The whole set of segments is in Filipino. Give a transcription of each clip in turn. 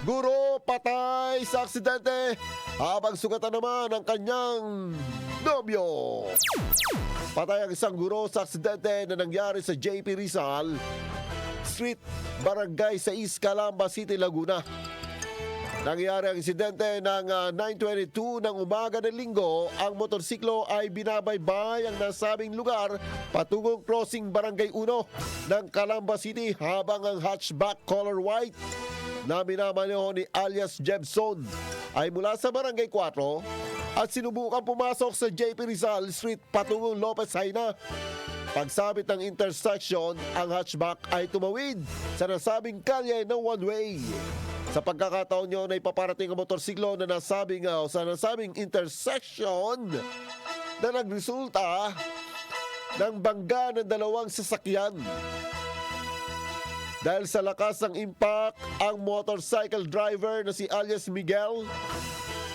Guro patay sa aksidente habang sugatan naman ang kanyang nobyo. Patay ang isang guro sa aksidente na nangyari sa JP Rizal Street, Barangay sa Calamba City, Laguna. Nangyari ang insidente ng 9:22 ng umaga ng linggo. Ang motorsiklo ay binabaybay ang nasabing lugar patungong crossing Barangay 1 ng Calamba City habang ang hatchback color white na minamaneho ni alias Jebson ay mula sa Barangay 4 at sinubukan pumasok sa JP Rizal Street patungong Lopez Haina. Pagsabit ng intersection, ang hatchback ay tumawid sa nasabing kalye ng one-way. Sa pagkakataon nyo na ipaparating ang motorsiklo na sa nasabing intersection na nagresulta ng bangga ng dalawang sasakyan. Dahil sa lakas ng impact, ang motorcycle driver na si alias Miguel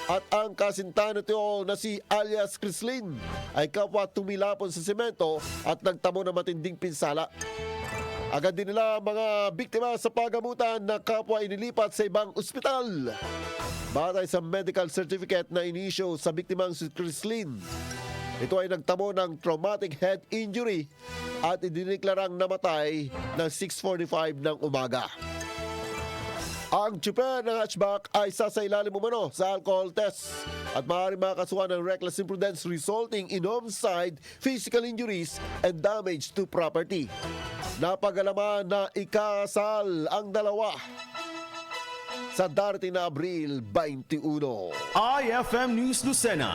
at ang kasinta nito na si alias Crislin ay kapwa tumilapon sa semento at nagtamo ng matinding pinsala. Agad din nila mga biktima sa pagamutan na kapwa inilipat sa ibang ospital. Batay sa medical certificate na inisyo sa biktimang si Crislin, ito ay nagtamo ng traumatic head injury at idineklarang namatay ng 6:45 ng umaga. Ang tsuper ng hatchback ay sasailalim umano sa alcohol test at maaaring makakasuhan ng reckless imprudence resulting in homicide, physical injuries, and damage to property. Napagalaman na ikasal ang dalawa sa darating na Abril 21. IFM News Lucena.